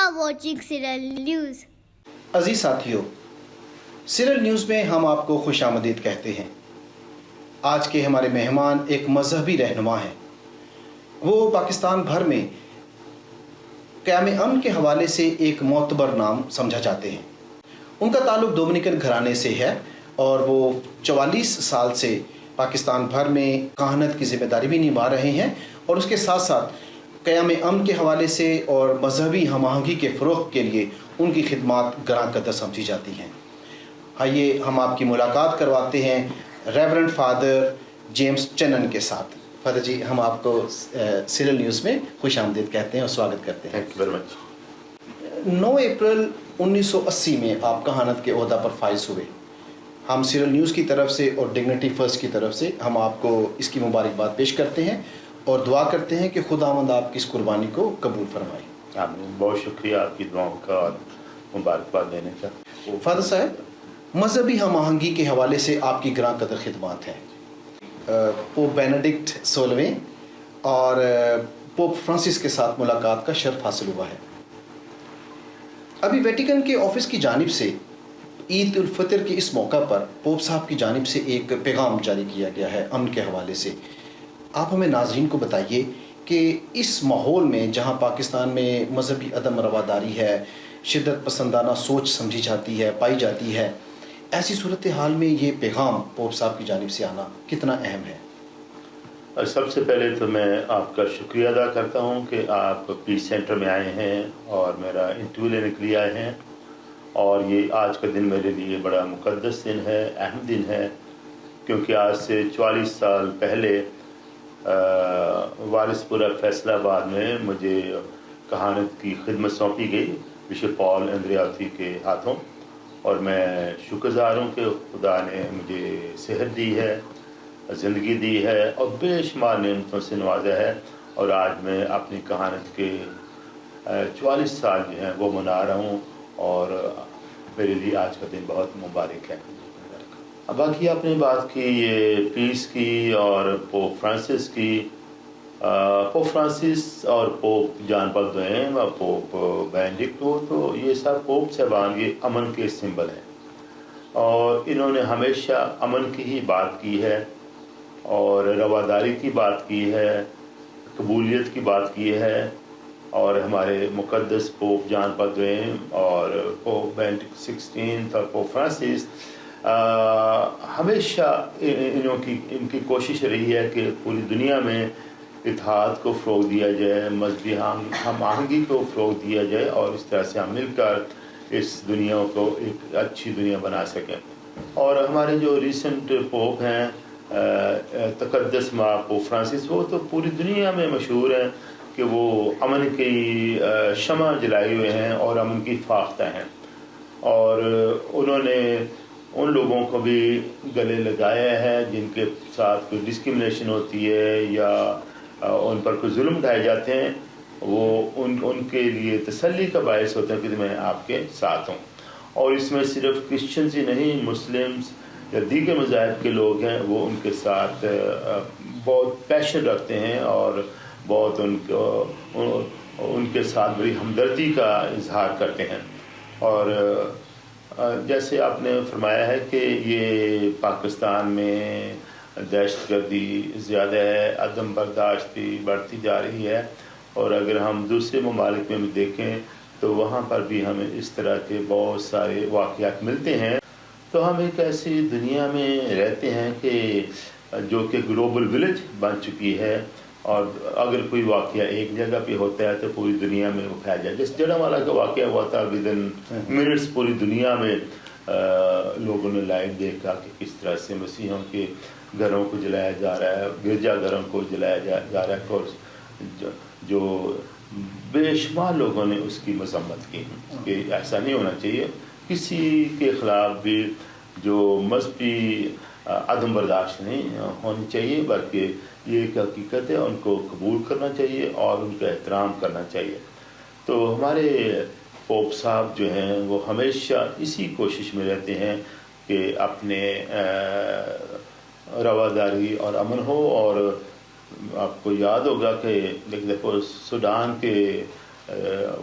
are watching Cyril News. عزیز ساتھیو، Cyril news میں ہم آپ کو خوش آمدید کہتے ہیں۔ آج کے ہمارے مہمان ایک مذہبی رہنما ہیں۔ وہ پاکستان بھر میں قیام امن کے حوالے سے ایک معتبر نام سمجھا جاتے ہیں۔ ان کا تعلق ڈومینیکن گھرانے سے ہے اور وہ 44 سال سے پاکستان بھر میں کہانت کی ذمہ داری بھی نبھا رہے ہیں، اور اس کے ساتھ ساتھ قیام امن کے حوالے سے اور مذہبی ہم آہنگی کے فروغ کے لیے ان کی خدمات گراں قدر سمجھی جاتی ہیں۔ آئیے ہم آپ کی ملاقات کرواتے ہیں ریورنڈ فادر جیمز چنن کے ساتھ۔ فادر جی، ہم آپ کو سیرل نیوز میں خوش آمدید کہتے ہیں اور سواگت کرتے ہیں۔ Thank you very much. 9 April 1980 میں آپ کہانت کے عہدہ پر فائز ہوئے۔ ہم سیرل نیوز کی طرف سے اور ڈگنیٹی فرسٹ کی طرف سے ہم آپ کو اس کی مبارکباد پیش کرتے ہیں اور دعا کرتے ہیں کہ خداوند آپ کی اس قربانی کو قبول فرمائے۔ آمین۔ بہت شکریہ آپ کی دعاؤں کا اور مبارکباد دینے کا۔ فادر صاحب، مذہبی ہم آہنگی کے حوالے سے آپ کی گراں قدر خدمات ہیں۔ پوپ بینیڈکٹ 16ویں اور پوپ فرانسس کے ساتھ ملاقات کا شرف حاصل ہوا ہے۔ ابھی ویٹیکن کے آفس کی جانب سے عید الفطر کے اس موقع پر پوپ صاحب کی جانب سے ایک پیغام جاری کیا گیا ہے امن کے حوالے سے۔ آپ ہمیں ناظرین کو بتائیے کہ اس ماحول میں جہاں پاکستان میں مذہبی عدم رواداری ہے، شدت پسندانہ سوچ سمجھی جاتی ہے، پائی جاتی ہے، ایسی صورتحال میں یہ پیغام پوپ صاحب کی جانب سے آنا کتنا اہم ہے؟ سب سے پہلے تو میں آپ کا شکریہ ادا کرتا ہوں کہ آپ پیس سینٹر میں آئے ہیں اور میرا انٹرویو لینے کے لیے آئے ہیں، اور یہ آج کا دن میرے لیے بڑا مقدس دن ہے، اہم دن ہے، کیونکہ آج سے 44 سال پہلے وارث پورہ فیصلہ آباد میں مجھے کہانت کی خدمت سونپی گئی بشپ پال اندریاتی کے ہاتھوں، اور میں شکر گزار ہوں کہ خدا نے مجھے صحت دی ہے، زندگی دی ہے اور بے شمار نعمتوں سے نوازا ہے، اور آج میں اپنی کہانت کے 44 سال جو ہیں وہ منا رہا ہوں، اور میرے لیے آج کا دن بہت مبارک ہے۔ باقی آپ نے بات کی یہ پیس کی اور پوپ فرانسس کی۔ پوپ فرانسس اور پوپ جان پال دوئم اور پوپ بینیڈکٹ ہو، تو یہ سب پوپ صاحبان یہ امن کے سمبل ہیں، اور انہوں نے ہمیشہ امن کی ہی بات کی ہے اور رواداری کی بات کی ہے، قبولیت کی بات کی ہے، اور ہمارے مقدس پوپ جان پال دوئم اور پوپ بینیڈکٹ 16 اور پوپ فرانسس ہمیشہ ان کی کوشش رہی ہے کہ پوری دنیا میں اتحاد کو فروغ دیا جائے، مذہبی ہم آہنگی کو فروغ دیا جائے، اور اس طرح سے ہم مل کر اس دنیا کو ایک اچھی دنیا بنا سکیں۔ اور ہمارے جو ریسنٹ پوپ ہیں تقدس ماں پوپ فرانسس، وہ تو پوری دنیا میں مشہور ہیں کہ وہ امن کی شمع جلائے ہوئے ہیں اور امن کی فاختہ ہیں، اور انہوں نے ان لوگوں کو بھی گلے لگایا ہے جن کے ساتھ کوئی ڈسکرمنیشن ہوتی ہے یا ان پر کوئی ظلم ڈھائے جاتے ہیں، وہ ان کے لیے تسلی کا باعث ہوتا ہے کہ میں آپ کے ساتھ ہوں۔ اور اس میں صرف کرسچنز ہی نہیں، مسلمز یا دیگر مذاہب کے لوگ ہیں، وہ ان کے ساتھ بہت پیشن رکھتے ہیں اور بہت ان کے ساتھ بڑی ہمدردی کا اظہار کرتے ہیں۔ اور جیسے آپ نے فرمایا ہے کہ یہ پاکستان میں دہشت گردی زیادہ ہے، عدم برداشت بھی بڑھتی جا رہی ہے، اور اگر ہم دوسرے ممالک میں بھی دیکھیں تو وہاں پر بھی ہمیں اس طرح کے بہت سارے واقعات ملتے ہیں۔ تو ہم ایک ایسی دنیا میں رہتے ہیں کہ جو کہ گلوبل ولیج بن چکی ہے، اور اگر کوئی واقعہ ایک جگہ پہ ہوتا ہے تو پوری دنیا میں وہ پھیل جائے۔ جس جڑھانوالہ کا واقعہ ہوا تھا ودن منٹس پوری دنیا میں لوگوں نے لائیو دیکھا کہ کس طرح سے مسیحوں کے گھروں کو جلایا جا رہا ہے، گرجا گھروں کو جلایا جا رہا ہے، اور جو بے شمار لوگوں نے اس کی مذمت کی کہ ایسا نہیں ہونا چاہیے۔ کسی کے خلاف بھی جو مذہبی عدم برداشت نہیں ہونی چاہیے، بلکہ یہ ایک حقیقت ہے، ان کو قبول کرنا چاہیے اور ان کا احترام کرنا چاہیے۔ تو ہمارے پوپ صاحب جو ہیں وہ ہمیشہ اسی کوشش میں رہتے ہیں کہ اپنے رواداری اور امن ہو۔ اور آپ کو یاد ہوگا کہ ایک دفعہ سوڈان کے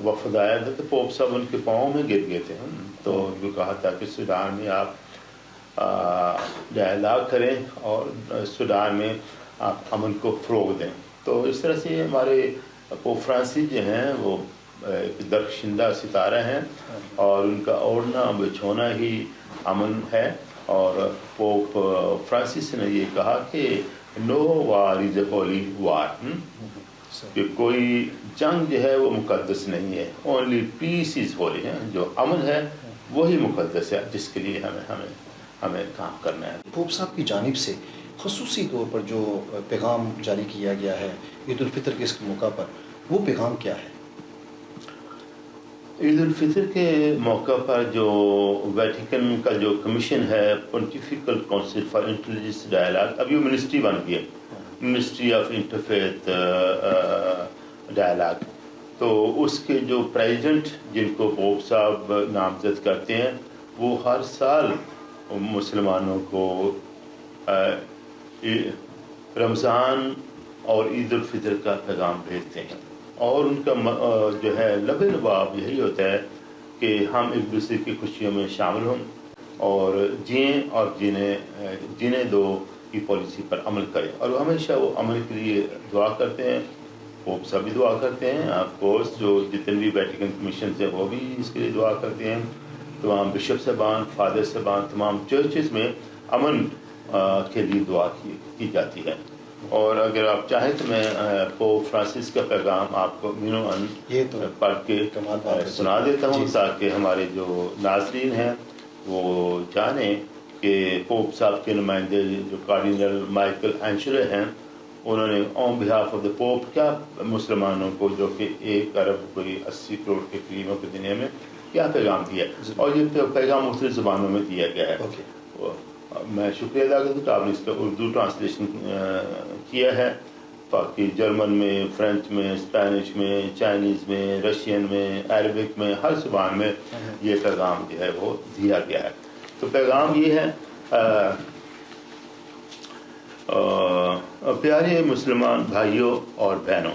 وفد آیا تھا تو پوپ صاحب ان کے پاؤں میں گر گئے تھے، تو ان کو کہا تھا کہ سوڈان میں آپ ڈائلاگ کریں اور سوڈان میں آپ امن کو فروغ دیں. تو اس طرح سے ہمارے پوپ فرانسس جو ہیں وہ ایک درخشندہ ستارہ ہیں، اور ان کا اوڑھنا بچھونا ہی امن ہے. اور پوپ فرانسس نے یہ کہا کہ نو وار از اے ہولی وار، کہ کوئی جنگ جو ہے وہ مقدس نہیں ہے، اونلی پیس از ہولی ہے، جو امن ہے وہی مقدس ہے، جس کے لیے ہمیں کام کرنا ہے. پوپ صاحب کی جانب سے خصوصی طور پر جو پیغام جاری کیا گیا ہے عید الفطر کے اس موقع پر، وہ پیغام کیا ہے؟ عید الفطر کے موقع پر جو ویٹیکن کا جو کمیشن ہے pontifical council for intelligence dialogue, ابھی وہ منسٹری بن گئی ہے، منسٹری آف انٹرفیتھ ڈائلاگ. تو اس کے جو پریزیڈنٹ جن کو پوپ صاحب نامزد کرتے ہیں، وہ ہر سال مسلمانوں کو رمضان اور عید الفطر کا پیغام بھیجتے ہیں، اور ان کا جو ہے لب لباب یہی ہوتا ہے کہ ہم ایک دوسرے کی خوشیوں میں شامل ہوں اور جئیں اور جنہیں دو کی پالیسی پر عمل کریں. اور وہ ہمیشہ وہ عمل کے لیے دعا کرتے ہیں. پوپ صاحب بھی دعا کرتے ہیں، آف کورس جو جتنے بھی ویٹیکن کمیشن ہیں وہ بھی اس کے لیے دعا کرتے ہیں. تمام بشپ صاحبان، فادر صاحبان، تمام چرچز میں امن کے لیے دعا کی جاتی ہے. اور اگر آپ چاہیں تو میں پوپ فرانسس کا پیغام آپ کو پڑھ کے سنا دیتا ہوں، تاکہ ہمارے جو ناظرین ہیں وہ جانیں کہ پوپ صاحب کے نمائندے جو کارڈینل مائیکل اینشلے ہیں، انہوں نے آن بہاف آف دا پوپ کیا مسلمانوں کو، جو کہ 1 ارب کوئی 80 کروڑ کے قریب کی دنیا میں، کیا پیغام دیا. اور یہ پیغام مختلف زبانوں میں دیا گیا ہے. میں شکریہ ادا کرتا ہوں کہ آپ نے اس کا اردو ٹرانسلیشن کیا ہے، باقی جرمن میں، فرینچ میں، اسپینش میں، چائنیز میں، رشین میں، عربک میں، ہر زبان میں یہ پیغام جو ہے وہ دیا گیا ہے. تو پیغام یہ ہے، پیارے مسلمان بھائیوں اور بہنوں،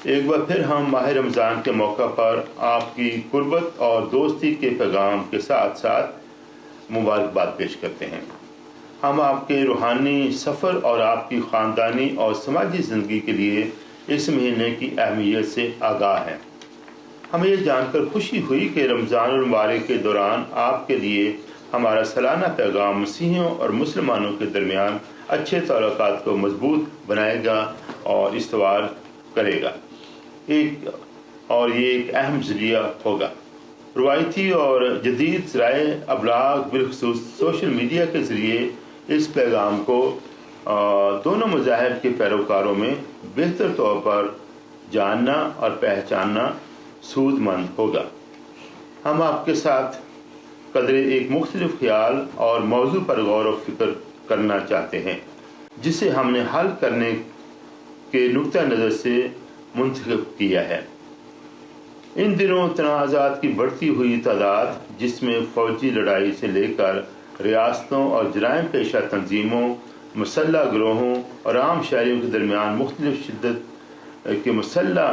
ایک بار پھر ہم ماہ رمضان کے موقع پر آپ کی قربت اور دوستی کے پیغام کے ساتھ ساتھ مبارکباد پیش کرتے ہیں. ہم آپ کے روحانی سفر اور آپ کی خاندانی اور سماجی زندگی کے لیے اس مہینے کی اہمیت سے آگاہ ہیں. ہمیں یہ جان کر خوشی ہوئی کہ رمضان المبارک کے دوران آپ کے لیے ہمارا سالانہ پیغام مسیحیوں اور مسلمانوں کے درمیان اچھے تعلقات کو مضبوط بنائے گا اور استوار کرے گا، اور یہ ایک اہم ذریعہ ہوگا. روایتی اور جدید ذرائع ابلاغ بالخصوص سوشل میڈیا کے ذریعے اس پیغام کو دونوں مذاہب کے پیروکاروں میں بہتر طور پر جاننا اور پہچاننا سود مند ہوگا. ہم آپ کے ساتھ قدرے ایک مختلف خیال اور موضوع پر غور و فکر کرنا چاہتے ہیں، جسے ہم نے حل کرنے کے نقطہ نظر سے منتخب کیا ہے. ان دنوں تنازعات کی بڑھتی ہوئی تعداد، جس میں فوجی لڑائی سے لے کر ریاستوں اور جرائم پیشہ تنظیموں، مسلح گروہوں اور عام شہریوں کے درمیان مختلف شدت کے مسلح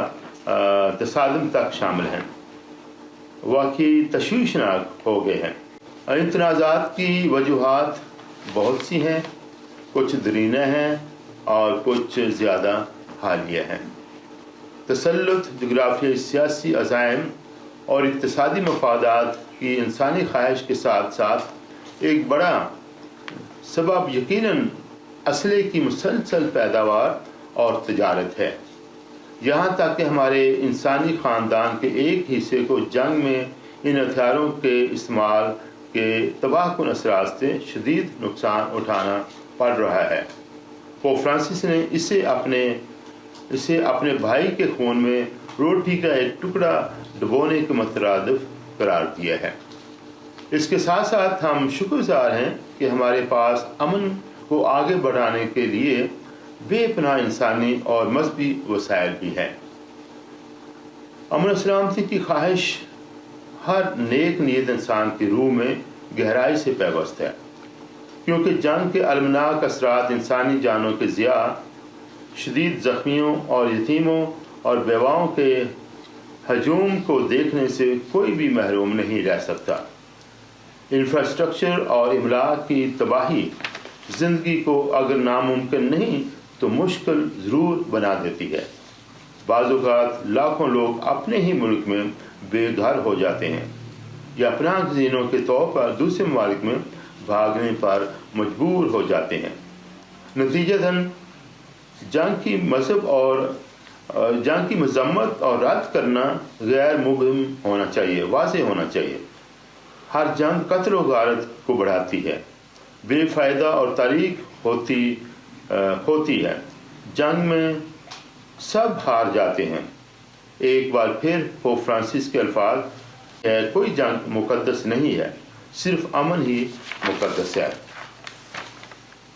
تصادم تک شامل ہیں، واقعی تشویشناک ہو گئے ہیں. ان تنازعات کی وجوہات بہت سی ہیں، کچھ درینہ ہیں اور کچھ زیادہ حالیہ ہیں. تسلط، جغرافیائی سیاسی عزائم اور اقتصادی مفادات کی انسانی خواہش کے ساتھ ساتھ ایک بڑا سبب یقیناً اسلحے کی مسلسل پیداوار اور تجارت ہے، یہاں تک کہ ہمارے انسانی خاندان کے ایک حصے کو جنگ میں ان ہتھیاروں کے استعمال کے تباہ کن اثرات سے شدید نقصان اٹھانا پڑ رہا ہے. پوپ فرانسس نے اسے اپنے بھائی کے خون میں روٹی کا ایک ٹکڑا ڈبونے کے مترادف قرار دیا ہے. اس کے ساتھ ساتھ ہم شکر گزار ہیں کہ ہمارے پاس امن کو آگے بڑھانے کے لیے بے پناہ انسانی اور مذہبی وسائل بھی ہیں. امن و سلامتی کی خواہش ہر نیک نیت انسان کی روح میں گہرائی سے پیوست ہے، کیونکہ جنگ کے المناک اثرات انسانی جانوں کے ضیاع، شدید زخمیوں اور یتیموں اور بیواؤں کے ہجوم کو دیکھنے سے کوئی بھی محروم نہیں رہ سکتا۔ انفراسٹرکچر اور املاک کی تباہی زندگی کو اگر ناممکن نہیں تو مشکل ضرور بنا دیتی ہے۔ بعض اوقات لاکھوں لوگ اپنے ہی ملک میں بے گھر ہو جاتے ہیں یا پناہ گزینوں کے طور پر دوسرے ممالک میں بھاگنے پر مجبور ہو جاتے ہیں۔ نتیجتاً جنگ کی مذمت اور رد کرنا غیر مبہم ہونا چاہیے، واضح ہونا چاہیے۔ ہر جنگ قتل و غارت کو بڑھاتی ہے، بے فائدہ اور تاریخ ہوتی ہے۔ جنگ میں سب ہار جاتے ہیں۔ ایک بار پھر پوپ فرانسس کے الفاظ ہے، کوئی جنگ مقدس نہیں ہے، صرف امن ہی مقدس ہے۔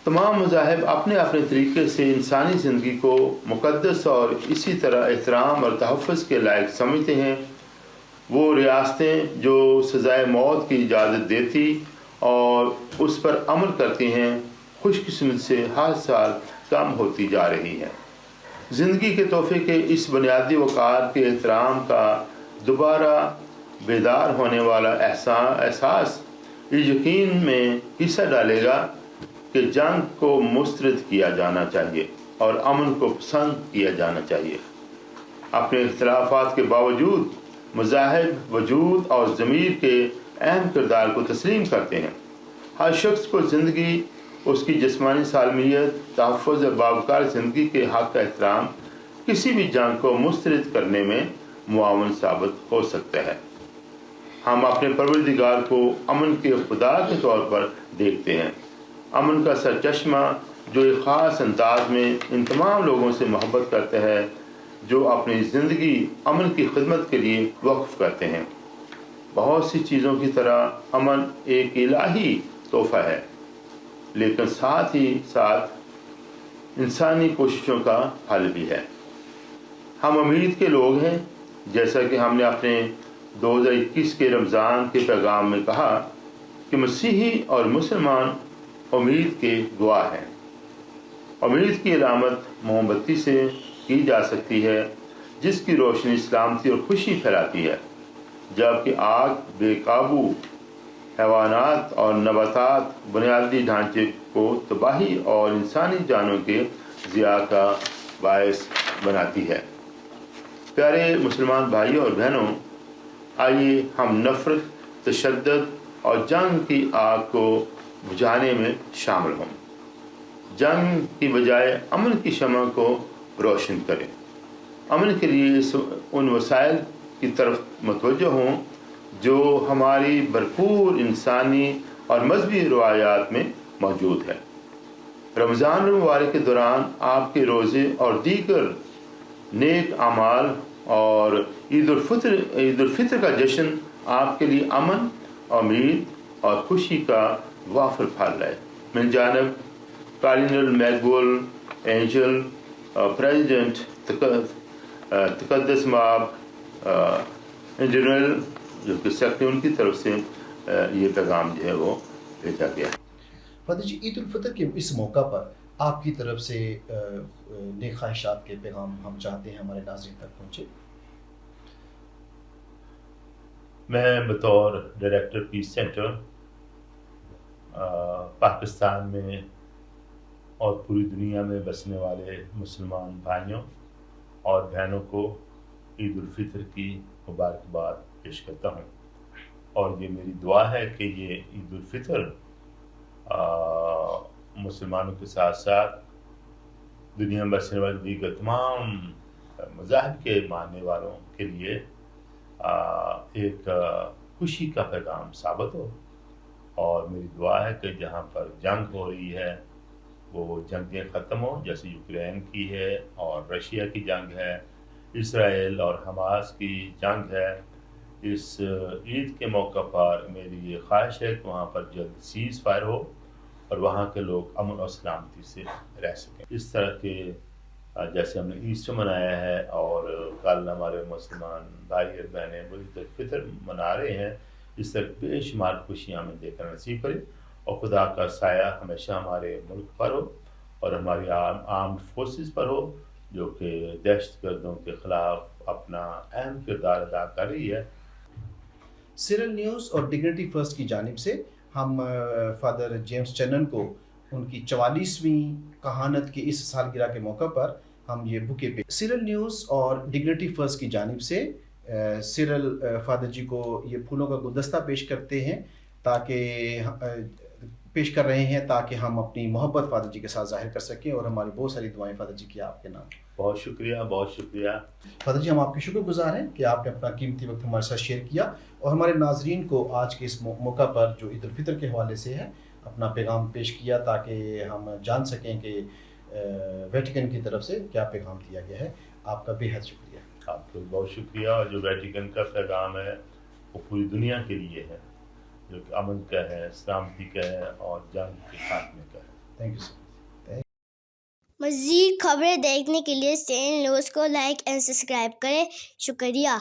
تمام مذاہب اپنے اپنے طریقے سے انسانی زندگی کو مقدس اور اسی طرح احترام اور تحفظ کے لائق سمجھتے ہیں۔ وہ ریاستیں جو سزائے موت کی اجازت دیتی اور اس پر عمل کرتی ہیں خوش قسمت سے ہر سال کم ہوتی جا رہی ہیں۔ زندگی کے تحفے کے اس بنیادی وقار کے احترام کا دوبارہ بیدار ہونے والا احساس اس یقین میں حصہ ڈالے گا کہ جنگ کو مسترد کیا جانا چاہیے اور امن کو پسند کیا جانا چاہیے۔ اپنے اختلافات کے باوجود مذاہب وجود اور ضمیر کے اہم کردار کو تسلیم کرتے ہیں۔ ہر شخص کو زندگی، اس کی جسمانی سالمیت، تحفظ اور باوقار زندگی کے حق کا احترام کسی بھی جنگ کو مسترد کرنے میں معاون ثابت ہو سکتا ہے۔ ہم اپنے پروردگار کو امن کے خدا کے طور پر دیکھتے ہیں، امن کا سرچشمہ جو ایک خاص انداز میں ان تمام لوگوں سے محبت کرتا ہے جو اپنی زندگی امن کی خدمت کے لیے وقف کرتے ہیں۔ بہت سی چیزوں کی طرح امن ایک الہی تحفہ ہے، لیکن ساتھ ہی ساتھ انسانی کوششوں کا پھل بھی ہے۔ ہم امید کے لوگ ہیں، جیسا کہ ہم نے اپنے 2021 کے رمضان کے پیغام میں کہا کہ مسیحی اور مسلمان امید کے گواہ ہیں۔ امید کی علامت موم بتی سے کی جا سکتی ہے، جس کی روشنی سلامتی اور خوشی پھیلاتی ہے، جبکہ آگ بے قابو حیوانات اور نباتات بنیادی ڈھانچے کو تباہی اور انسانی جانوں کے ضیاع کا باعث بناتی ہے۔ پیارے مسلمان بھائیوں اور بہنوں، آئیے ہم نفرت، تشدد اور جنگ کی آگ کو بجھانے میں شامل ہوں۔ جنگ کی بجائے امن کی شمع کو روشن کریں۔ امن کے لیے ان وسائل کی طرف متوجہ ہوں جو ہماری بھرپور انسانی اور مذہبی روایات میں موجود ہے۔ رمضان المبارک کے دوران آپ کے روزے اور دیگر نیک اعمال اور عید الفطر کا جشن آپ کے لیے امن، امید اور خوشی کا وافر پھل ہے۔ من جانب کارڈینل میگول اینجل، پریزیڈنٹ تقدس مآب انجینئر جو کہ سیکٹری، ان کی طرف سے یہ پیغام جو ہے وہ بھیجا گیا۔ فادر جی، عید الفطر کے اس موقع پر آپ کی طرف سے نیک خواہشات کے پیغام ہم چاہتے ہیں ہمارے ناظرین تک پہنچے۔ میں بطور ڈائریکٹر پیس سینٹر پاکستان میں اور پوری دنیا میں بسنے والے مسلمان بھائیوں اور بہنوں کو عید الفطر کی مبارکباد پیش کرتا ہوں، اور یہ میری دعا ہے کہ یہ عید الفطر مسلمانوں کے ساتھ ساتھ دنیا میں بسنے والے دیگر تمام مذاہب کے ماننے والوں کے لیے ایک خوشی کا پیغام ثابت ہو۔ اور میری دعا ہے کہ جہاں پر جنگ ہو رہی ہے وہ جنگیں ختم ہوں، جیسے یوکرین کی ہے اور رشیا کی جنگ ہے، اسرائیل اور حماس کی جنگ ہے۔ اس عید کے موقع پر میری یہ خواہش ہے کہ وہاں پر جلد سیز فائر ہو اور وہاں کے لوگ امن اور سلامتی سے رہ سکیں۔ اس طرح کے جیسے ہم نے ایسٹر منایا ہے اور کل ہمارے مسلمان بھائی اور بہنیں عید الفطر منا رہے ہیں، اس طرح بے شمار خوشیاں ہمیں دیکھنا نصیب کرے، اور خدا کا سایہ ہمیشہ ہمارے ملک پر ہو اور ہماری آرمڈ فورسز پر ہو، جو کہ دہشت گردوں کے خلاف اپنا اہم کردار ادا کر رہی ہے۔ سیرل نیوز اور ڈگنیٹی فرسٹ کی جانب سے ہم فادر جیمز چنن کو ان کی 44ویں کہانت کی اس سالگرہ کے موقع پر ہم یہ بکے پہ سیرل نیوز اور ڈگنیٹی فرسٹ کی جانب سے سیرل فادر جی کو یہ پھولوں کا گلدستہ پیش کرتے ہیں پیش کر رہے ہیں تاکہ ہم اپنی محبت فادر جی کے ساتھ ظاہر کر سکیں، اور ہماری بہت ساری دعائیں فادر جی کی آپ کے نام۔ بہت شکریہ، بہت شکریہ فادر جی، ہم آپ کے شکر گزار ہیں کہ آپ نے اپنا قیمتی وقت ہمارے ساتھ شیئر کیا اور ہمارے ناظرین کو آج کے اس موقع پر جو عید الفطر کے حوالے سے ہے اپنا پیغام پیش کیا تاکہ ہم جان سکیں کہ ویٹیکن کی طرف سے کیا پیغام دیا گیا ہے۔ آپ کا بے حد شکریہ۔ آپ کو بہت شکریہ، اور جو ویٹیکن کا پیغام ہے وہ پوری دنیا کے لیے ہے، جو کہ امن کا ہے، سلامتی کا ہے اور جنگ کے خاتمے کا ہے۔ Thank you sir. مزید خبریں دیکھنے کے لیے سیرل نیوز کو لائک اینڈ سبسکرائب کریں۔ شکریہ۔